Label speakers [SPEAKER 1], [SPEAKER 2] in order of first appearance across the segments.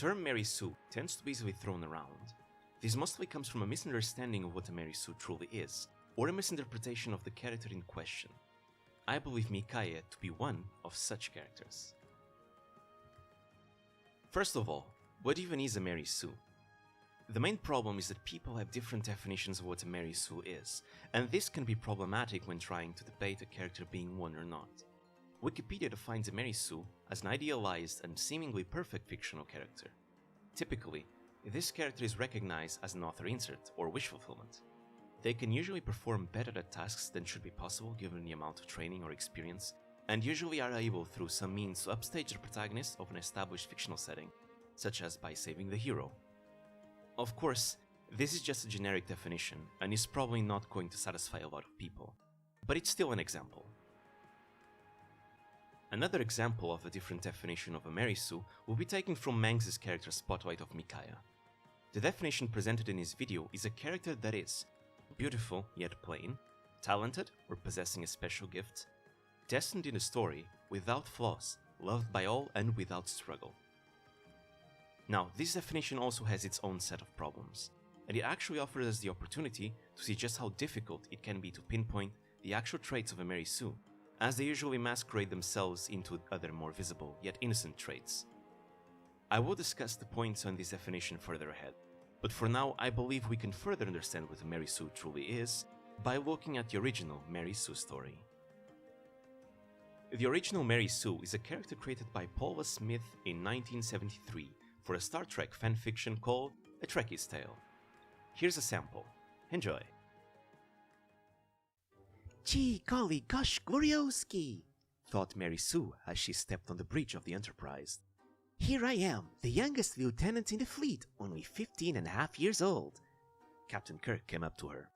[SPEAKER 1] term Mary Sue tends to be easily thrown around. This mostly comes from a misunderstanding of what a Mary Sue truly is, or a misinterpretation of the character in question. I believe Micaiah to be one of such characters. First of all, what even is a Mary Sue? The main problem is that people have different definitions of what a Mary Sue is, and this can be problematic when trying to debate a character being one or not. Wikipedia defines a Mary Sue as an idealized and seemingly perfect fictional character. Typically, this character is recognized as an author insert or wish fulfillment. They can usually perform better at tasks than should be possible given the amount of training or experience, and usually are able through some means to upstage the protagonist of an established fictional setting, such as by saving the hero. Of course, this is just a generic definition and is probably not going to satisfy a lot of people, but it's still an example. Another example of a different definition of a Mary Sue will be taken from Mangs' character Spotlight of Micaiah. The definition presented in his video is a character that is beautiful yet plain, talented or possessing a special gift, destined in a story, without flaws, loved by all and without struggle. Now, this definition also has its own set of problems, and it actually offers us the opportunity to see just how difficult it can be to pinpoint the actual traits of a Mary Sue, as they usually masquerade themselves into other more visible yet innocent traits. I will discuss the points on this definition further ahead, but for now I believe we can further understand what a Mary Sue truly is by looking at the original Mary Sue story. The original Mary Sue is a character created by Paula Smith in 1973 for a Star Trek fanfiction called A Trekkie's Tale. Here's a sample. Enjoy!
[SPEAKER 2] Gee golly gosh glorioski, thought Mary Sue as she stepped on the bridge of the Enterprise. Here I am, the youngest lieutenant in the fleet, only 15.5 years old. Captain Kirk came up to her.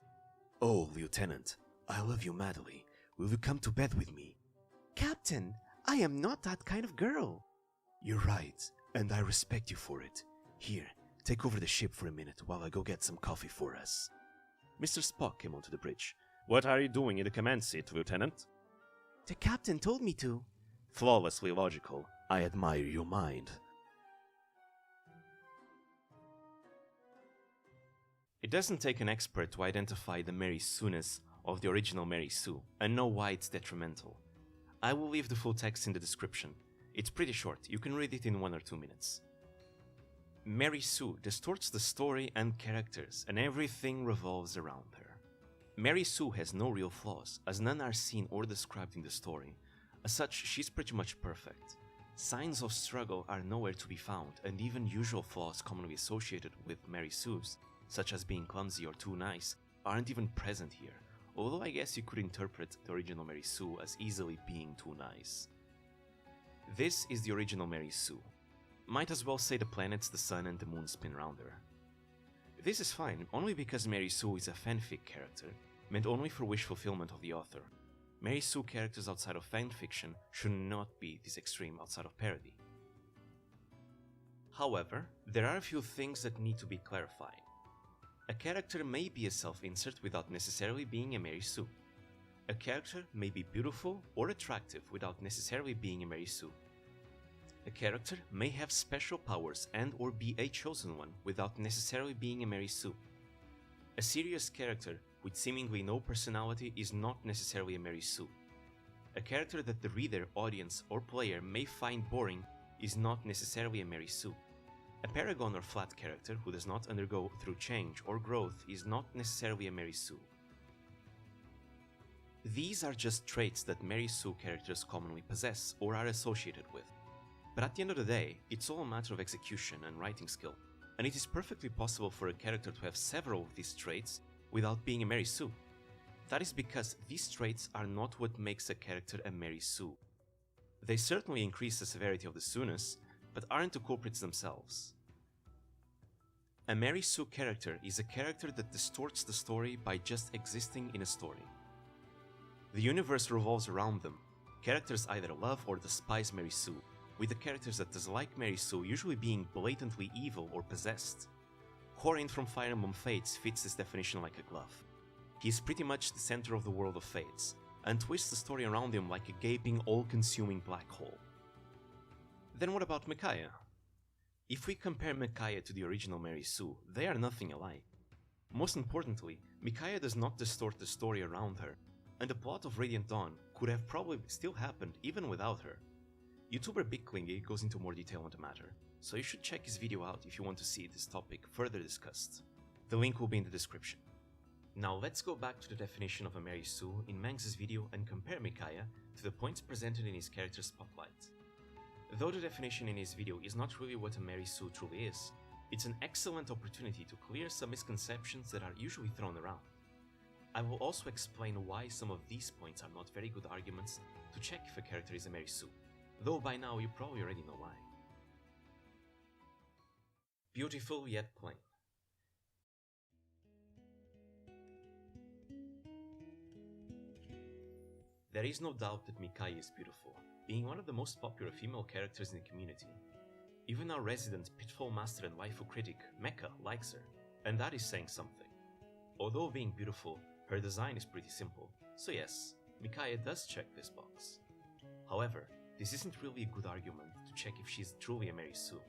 [SPEAKER 3] Oh, Lieutenant, I love you madly. Will you come to bed with me?
[SPEAKER 2] Captain, I am not that kind of girl.
[SPEAKER 3] You're right, and I respect you for it. Here, take over the ship for a minute while I go get some coffee for us.
[SPEAKER 1] Mr. Spock came onto the bridge. What are you doing in the command seat, Lieutenant?
[SPEAKER 2] The captain told me to.
[SPEAKER 1] Flawlessly logical.
[SPEAKER 3] I admire your mind.
[SPEAKER 1] It doesn't take an expert to identify the Mary Sue-ness of the original Mary Sue and know why it's detrimental. I will leave the full text in the description. It's pretty short, you can read it in 1 or 2 minutes. Mary Sue distorts the story and characters, and everything revolves around her. Mary Sue has no real flaws, as none are seen or described in the story. As such, she's pretty much perfect. Signs of struggle are nowhere to be found, and even usual flaws commonly associated with Mary Sues, such as being clumsy or too nice, aren't even present here, although I guess you could interpret the original Mary Sue as easily being too nice. This is the original Mary Sue. Might as well say the planets, the sun and the moon spin around her. This is fine, only because Mary Sue is a fanfic character, meant only for wish fulfillment of the author. Mary Sue characters outside of fanfiction should not be this extreme outside of parody. However, there are a few things that need to be clarified. A character may be a self-insert without necessarily being a Mary Sue. A character may be beautiful or attractive without necessarily being a Mary Sue. A character may have special powers and or be a chosen one without necessarily being a Mary Sue. A serious character with seemingly no personality is not necessarily a Mary Sue. A character that the reader, audience or player may find boring is not necessarily a Mary Sue. A paragon or flat character who does not undergo through change or growth is not necessarily a Mary Sue. These are just traits that Mary Sue characters commonly possess or are associated with. But at the end of the day, it's all a matter of execution and writing skill, and it is perfectly possible for a character to have several of these traits without being a Mary Sue. That is because these traits are not what makes a character a Mary Sue. They certainly increase the severity of the Sue-ness, but aren't the culprits themselves. A Mary Sue character is a character that distorts the story by just existing in a story. The universe revolves around them. Characters either love or despise Mary Sue, with the characters that dislike Mary Sue usually being blatantly evil or possessed. Corin from Fire Emblem Fates fits this definition like a glove. He is pretty much the center of the world of Fates, and twists the story around him like a gaping, all-consuming black hole. Then what about Micaiah? If we compare Micaiah to the original Mary Sue, they are nothing alike. Most importantly, Micaiah does not distort the story around her, and the plot of Radiant Dawn could have probably still happened even without her. YouTuber Big Clingy goes into more detail on the matter, so you should check his video out if you want to see this topic further discussed. The link will be in the description. Now let's go back to the definition of a Mary Sue in Mangs' video and compare Micaiah to the points presented in his character spotlight. Though the definition in his video is not really what a Mary Sue truly is, it's an excellent opportunity to clear some misconceptions that are usually thrown around. I will also explain why some of these points are not very good arguments to check if a character is a Mary Sue, though by now you probably already know why. Beautiful yet plain. There is no doubt that Micaiah is beautiful, being one of the most popular female characters in the community. Even our resident Pitfall Master and waifu critic, Mecca, likes her, and that is saying something. Although being beautiful, her design is pretty simple, so yes, Micaiah does check this box. However, this isn't really a good argument to check if she's truly a Mary Sue.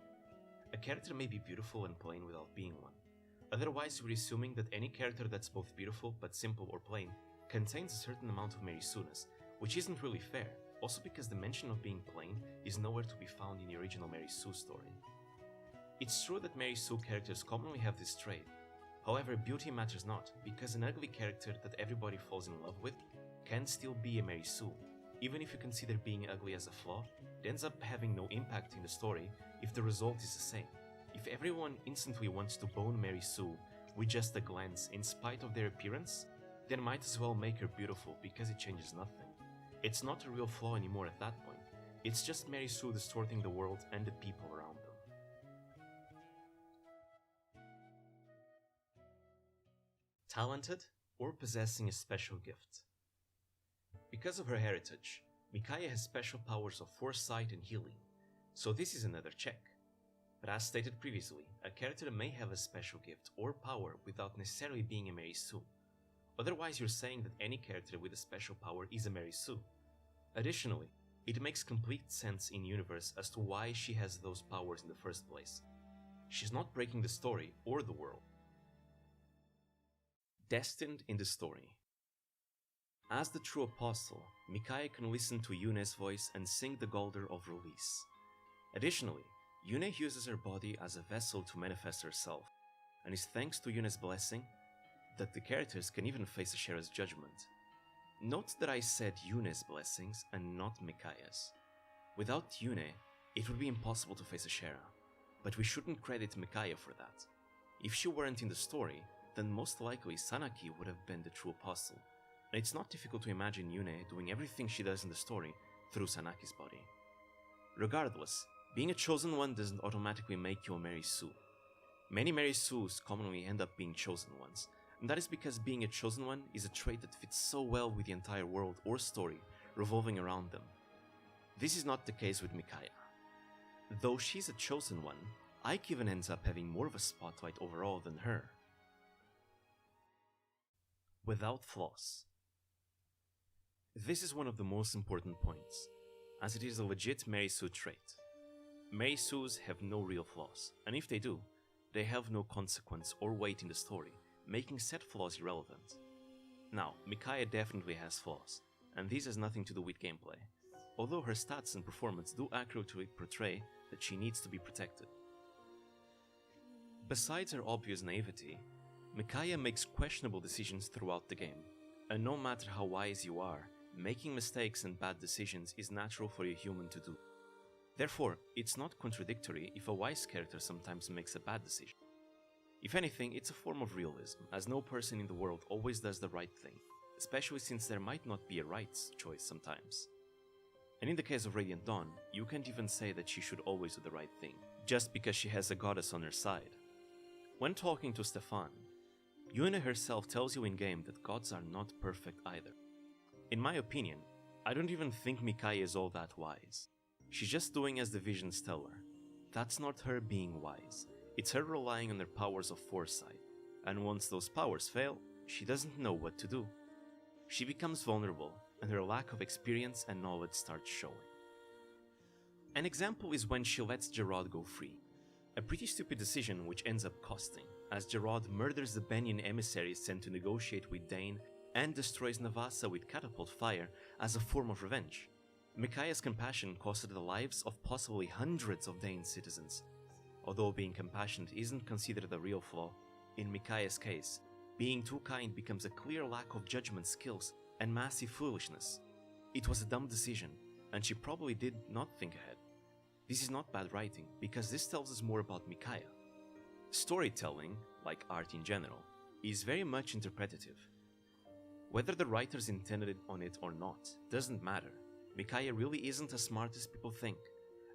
[SPEAKER 1] A character may be beautiful and plain without being one. Otherwise, we're assuming that any character that's both beautiful but simple or plain contains a certain amount of Mary Sue-ness, which isn't really fair, also because the mention of being plain is nowhere to be found in the original Mary Sue story. It's true that Mary Sue characters commonly have this trait. However, beauty matters not, because an ugly character that everybody falls in love with can still be a Mary Sue. Even if you consider being ugly as a flaw, it ends up having no impact in the story if the result is the same. If everyone instantly wants to bone Mary Sue with just a glance in spite of their appearance, then might as well make her beautiful because it changes nothing. It's not a real flaw anymore at that point, it's just Mary Sue distorting the world and the people around them. Talented or possessing a special gift. Because of her heritage, Micaiah has special powers of foresight and healing, so this is another check. But as stated previously, a character may have a special gift or power without necessarily being a Mary Sue. Otherwise, you're saying that any character with a special power is a Mary Sue. Additionally, it makes complete sense in universe as to why she has those powers in the first place. She's not breaking the story or the world. Destined in the story. As the true apostle, Micaiah can listen to Yune's voice and sing the Golder of Release. Additionally, Yune uses her body as a vessel to manifest herself, and it's thanks to Yune's blessing that the characters can even face Ashera's judgment. Note that I said Yune's blessings and not Micaiah's. Without Yune, it would be impossible to face Ashera, but we shouldn't credit Micaiah for that. If she weren't in the story, then most likely Sanaki would have been the true apostle, and it's not difficult to imagine Yune doing everything she does in the story through Sanaki's body. Regardless, being a chosen one doesn't automatically make you a Mary Sue. Many Mary Sues commonly end up being chosen ones, and that is because being a chosen one is a trait that fits so well with the entire world or story revolving around them. This is not the case with Micaiah. Though she's a chosen one, Ike even ends up having more of a spotlight overall than her. Without flaws. This is one of the most important points, as it is a legit Mary Sue trait. Mary Sues have no real flaws, and if they do, they have no consequence or weight in the story, making said flaws irrelevant. Now, Micaiah definitely has flaws, and this has nothing to do with gameplay, although her stats and performance do accurately portray that she needs to be protected. Besides her obvious naivety, Micaiah makes questionable decisions throughout the game, and no matter how wise you are, making mistakes and bad decisions is natural for a human to do. Therefore, it's not contradictory if a wise character sometimes makes a bad decision. If anything, it's a form of realism, as no person in the world always does the right thing, especially since there might not be a right choice sometimes. And in the case of Radiant Dawn, you can't even say that she should always do the right thing, just because she has a goddess on her side. When talking to Stefan, Yuna herself tells you in-game that gods are not perfect either. In my opinion, I don't even think Micaiah is all that wise. She's just doing as the visions tell her. That's not her being wise, it's her relying on her powers of foresight, and once those powers fail, she doesn't know what to do. She becomes vulnerable, and her lack of experience and knowledge starts showing. An example is when she lets Gerard go free. A pretty stupid decision which ends up costing, as Gerard murders the Benyon emissaries sent to negotiate with Dane and destroys Navassa with catapult fire as a form of revenge. Micaiah's compassion costed the lives of possibly hundreds of Dane citizens. Although being compassionate isn't considered a real flaw, in Micaiah's case, being too kind becomes a clear lack of judgment skills and massive foolishness. It was a dumb decision, and she probably did not think ahead. This is not bad writing, because this tells us more about Micaiah. Storytelling, like art in general, is very much interpretative. Whether the writers intended on it or not doesn't matter. Micaiah really isn't as smart as people think,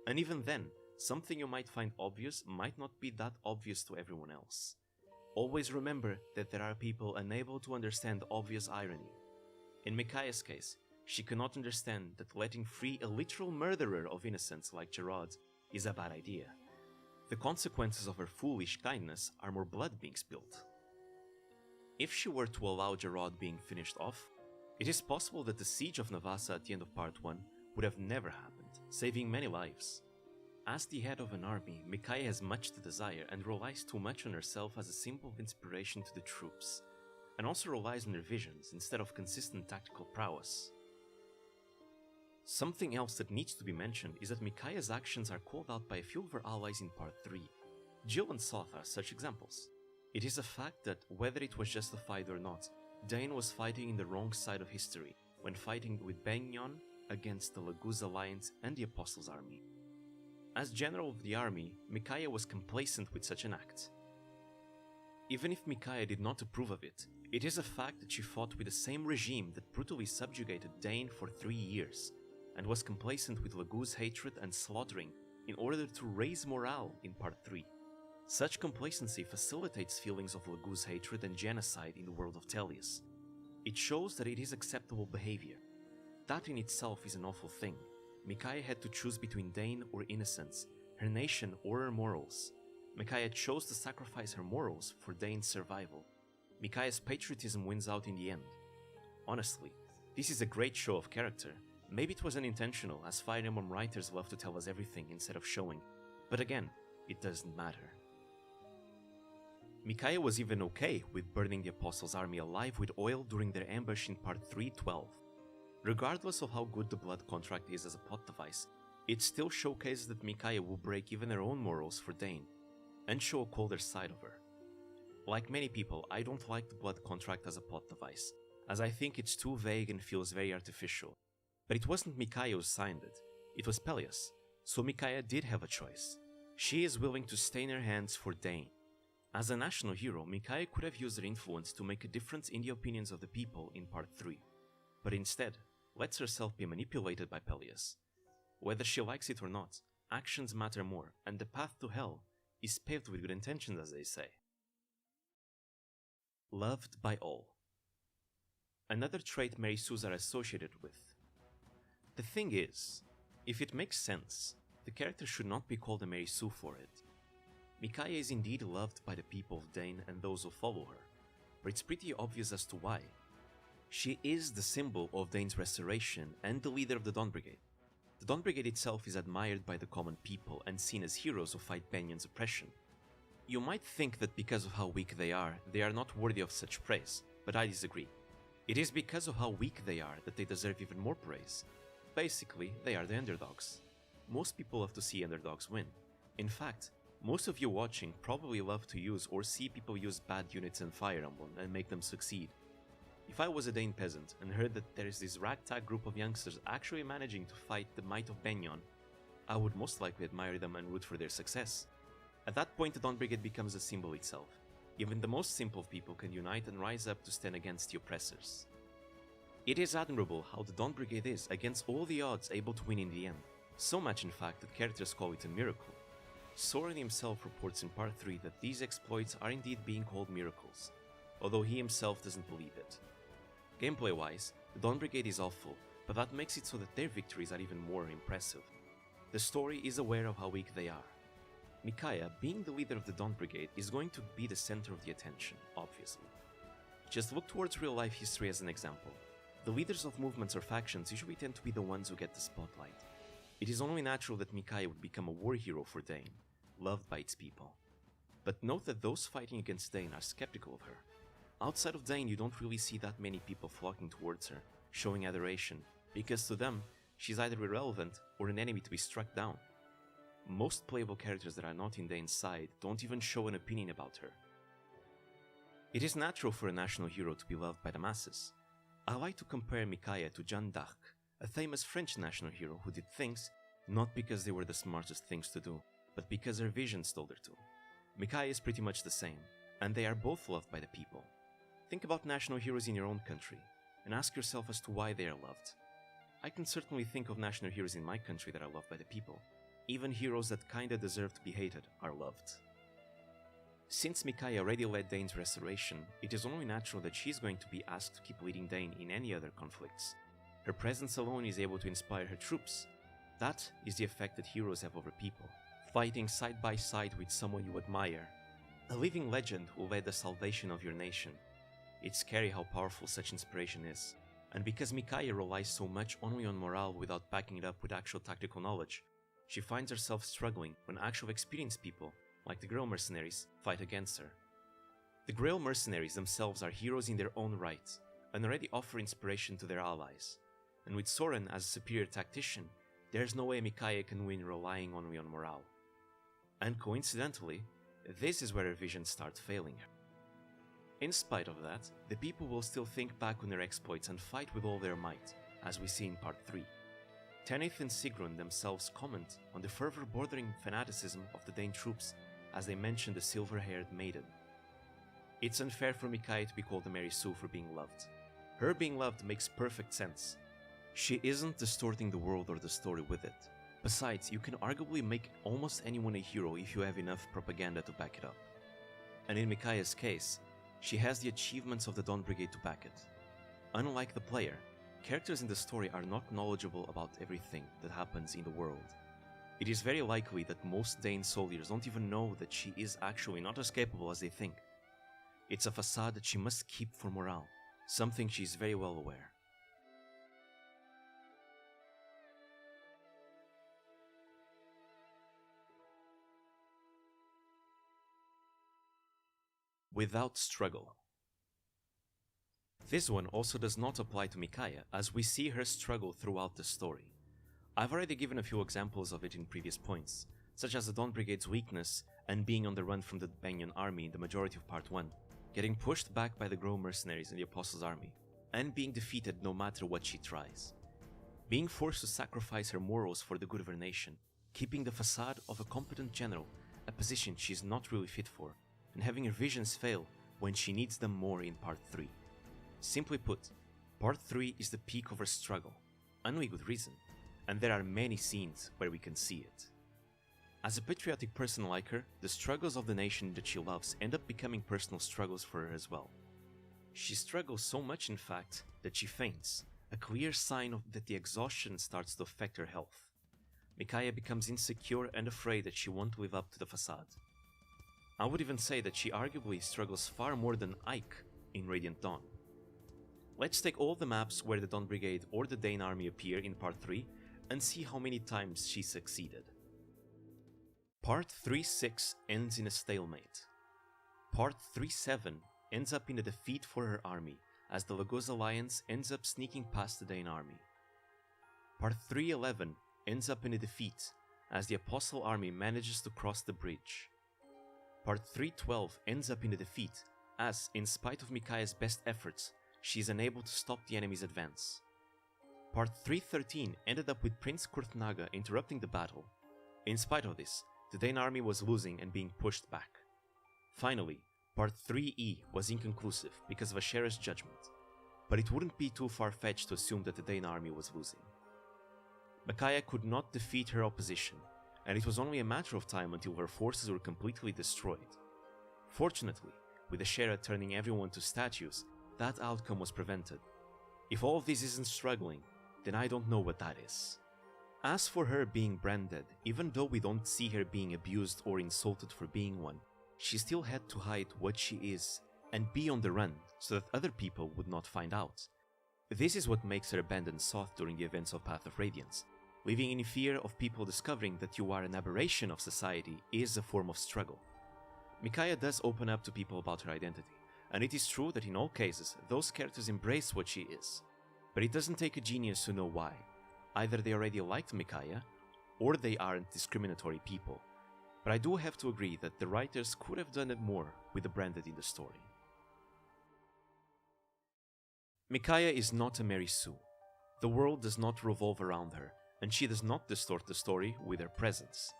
[SPEAKER 1] and even then, something you might find obvious might not be that obvious to everyone else. Always remember that there are people unable to understand obvious irony. In Micaiah's case, she cannot understand that letting free a literal murderer of innocents like Gerard is a bad idea. The consequences of her foolish kindness are more blood being spilled. If she were to allow Gerard being finished off, it is possible that the siege of Navassa at the end of Part 1 would have never happened, saving many lives. As the head of an army, Micaiah has much to desire and relies too much on herself as a symbol of inspiration to the troops, and also relies on her visions instead of consistent tactical prowess. Something else that needs to be mentioned is that Micaiah's actions are called out by a few of her allies in Part 3. Jill and Soth are such examples. It is a fact that, whether it was justified or not, Dane was fighting in the wrong side of history when fighting with Benyon against the Laguz Alliance and the Apostles' army. As general of the army, Micaiah was complacent with such an act. Even if Micaiah did not approve of it, it is a fact that she fought with the same regime that brutally subjugated Dane for 3 years, and was complacent with Laguz hatred and slaughtering in order to raise morale in Part 3. Such complacency facilitates feelings of Laguz hatred and genocide in the world of Tellius. It shows that it is acceptable behavior. That in itself is an awful thing. Micaiah had to choose between Dane or innocence, her nation or her morals. Micaiah chose to sacrifice her morals for Dane's survival. Micaiah's patriotism wins out in the end. Honestly, this is a great show of character. Maybe it was unintentional, as Fire Emblem writers love to tell us everything instead of showing, but again, it doesn't matter. Micaiah was even okay with burning the Apostles' army alive with oil during their ambush in Part 3:12. Regardless of how good the blood contract is as a plot device, it still showcases that Micaiah will break even her own morals for Dane, and show a colder side of her. Like many people, I don't like the blood contract as a plot device, as I think it's too vague and feels very artificial. But it wasn't Micaiah who signed it was Pelias, so Micaiah did have a choice. She is willing to stain her hands for Dane. As a national hero, Micaiah could have used her influence to make a difference in the opinions of the people in Part 3, but instead lets herself be manipulated by Pelias. Whether she likes it or not, actions matter more, and the path to hell is paved with good intentions, as they say. Loved by all. Another trait Mary Sues are associated with. The thing is, if it makes sense, the character should not be called a Mary Sue for it. Micaiah is indeed loved by the people of Dane and those who follow her, but it's pretty obvious as to why. She is the symbol of Dane's restoration and the leader of the Dawn Brigade. The Dawn Brigade itself is admired by the common people and seen as heroes who fight Benyon's oppression. You might think that because of how weak they are not worthy of such praise, but I disagree. It is because of how weak they are that they deserve even more praise. Basically, they are the underdogs. Most people love to see underdogs win. In fact, most of you watching probably love to use or see people use bad units in Fire Emblem and make them succeed. If I was a Dane peasant and heard that there is this ragtag group of youngsters actually managing to fight the might of Benyon, I would most likely admire them and root for their success. At that point, the Dawn Brigade becomes a symbol itself. Even the most simple of people can unite and rise up to stand against the oppressors. It is admirable how the Dawn Brigade is, against all the odds, able to win in the end. So much in fact that characters call it a miracle. Soren himself reports in Part 3 that these exploits are indeed being called miracles, although he himself doesn't believe it. Gameplay-wise, the Dawn Brigade is awful, but that makes it so that their victories are even more impressive. The story is aware of how weak they are. Micaiah, being the leader of the Dawn Brigade, is going to be the center of the attention, obviously. Just look towards real-life history as an example. The leaders of movements or factions usually tend to be the ones who get the spotlight. It is only natural that Micaiah would become a war hero for Dane. loved by its people. But note that those fighting against Dane are skeptical of her. Outside of Dane, you don't really see that many people flocking towards her, showing adoration, because to them, she's either irrelevant or an enemy to be struck down. Most playable characters that are not in Dane's side don't even show an opinion about her. It is natural for a national hero to be loved by the masses. I like to compare Micaiah to Jeanne d'Arc, a famous French national hero who did things not because they were the smartest things to do, but because her visions told her to. Micaiah is pretty much the same, and they are both loved by the people. Think about national heroes in your own country, and ask yourself as to why they are loved. I can certainly think of national heroes in my country that are loved by the people. Even heroes that kinda deserve to be hated are loved. Since Micaiah already led Dane's restoration, it is only natural that she's going to be asked to keep leading Dane in any other conflicts. Her presence alone is able to inspire her troops. That is the effect that heroes have over people, fighting side by side with someone you admire, a living legend who led the salvation of your nation. It's scary how powerful such inspiration is, and because Micaiah relies so much only on morale without backing it up with actual tactical knowledge, she finds herself struggling when actual experienced people, like the Grail mercenaries, fight against her. The Grail mercenaries themselves are heroes in their own right, and already offer inspiration to their allies, and with Soren as a superior tactician, there's no way Micaiah can win relying only on morale. And coincidentally, this is where her visions start failing her. In spite of that, the people will still think back on their exploits and fight with all their might, as we see in part 3. Tanith and Sigrun themselves comment on the fervor bordering fanaticism of the Dane troops as they mention the silver-haired maiden. It's unfair for Micaiah to be called a Mary Sue for being loved. Her being loved makes perfect sense. She isn't distorting the world or the story with it. Besides, you can arguably make almost anyone a hero if you have enough propaganda to back it up. And in Micaiah's case, she has the achievements of the Dawn Brigade to back it. Unlike the player, characters in the story are not knowledgeable about everything that happens in the world. It is very likely that most Dane soldiers don't even know that she is actually not as capable as they think. It's a facade that she must keep for morale, something she is very well aware. Without struggle. This one also does not apply to Micaiah, as we see her struggle throughout the story. I've already given a few examples of it in previous points, such as the Dawn Brigade's weakness and being on the run from the Banyan army in the majority of part 1, getting pushed back by the Grow mercenaries in the Apostles' army, and being defeated no matter what she tries. Being forced to sacrifice her morals for the good of her nation, keeping the facade of a competent general, a position she's not really fit for, and having her visions fail when she needs them more in part 3. Simply put, part 3 is the peak of her struggle, and with good reason, and there are many scenes where we can see it. As a patriotic person like her, the struggles of the nation that she loves end up becoming personal struggles for her as well. She struggles so much in fact that she faints, a clear sign that the exhaustion starts to affect her health. Micaiah becomes insecure and afraid that she won't live up to the facade. I would even say that she arguably struggles far more than Ike in Radiant Dawn. Let's take all the maps where the Dawn Brigade or the Dane army appear in part 3 and see how many times she succeeded. Part 3-6 ends in a stalemate. Part 3-7 ends up in a defeat for her army, as the Lagos Alliance ends up sneaking past the Dane army. Part 3-11 ends up in a defeat, as the Apostle army manages to cross the bridge. Part 3-12 ends up in a defeat, as, in spite of Micaiah's best efforts, she is unable to stop the enemy's advance. Part 3-13 ended up with Prince Kurthnaga interrupting the battle. In spite of this, the Dane army was losing and being pushed back. Finally, Part 3E was inconclusive because of Ashera's judgment, but it wouldn't be too far-fetched to assume that the Dane army was losing. Micaiah could not defeat her opposition, and it was only a matter of time until her forces were completely destroyed. Fortunately, with Ashera turning everyone to statues, that outcome was prevented. If all of this isn't struggling, then I don't know what that is. As for her being branded, even though we don't see her being abused or insulted for being one, she still had to hide what she is and be on the run so that other people would not find out. This is what makes her abandon Soth during the events of Path of Radiance, Living in fear of people discovering that you are an aberration of society is a form of struggle. Micaiah does open up to people about her identity, and it is true that in all cases, those characters embrace what she is. But it doesn't take a genius to know why. Either they already liked Micaiah, or they aren't discriminatory people. But I do have to agree that the writers could have done it more with the Branded in the story. Micaiah is not a Mary Sue. The world does not revolve around her, and she does not distort the story with her presence.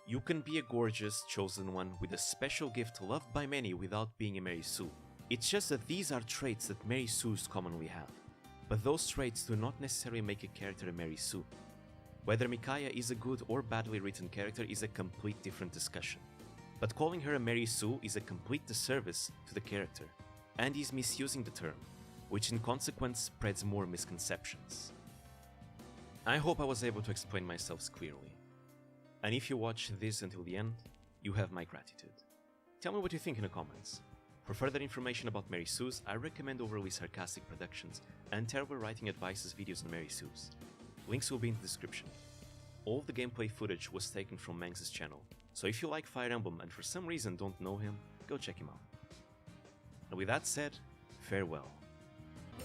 [SPEAKER 1] You can be a gorgeous, chosen one with a special gift loved by many without being a Mary Sue. It's just that these are traits that Mary Sues commonly have. But those traits do not necessarily make a character a Mary Sue. Whether Micaiah is a good or badly written character is a complete different discussion. But calling her a Mary Sue is a complete disservice to the character, and is misusing the term, which in consequence spreads more misconceptions. I hope I was able to explain myself clearly. And if you watch this until the end, you have my gratitude. Tell me what you think in the comments. For further information about Mary Sues, I recommend Overly Sarcastic Productions and Terrible Writing Advices videos on Mary Sues. Links will be in the description. All of the gameplay footage was taken from Mangs' channel, so if you like Fire Emblem and for some reason don't know him, go check him out. And with that said, farewell.
[SPEAKER 4] Yeah,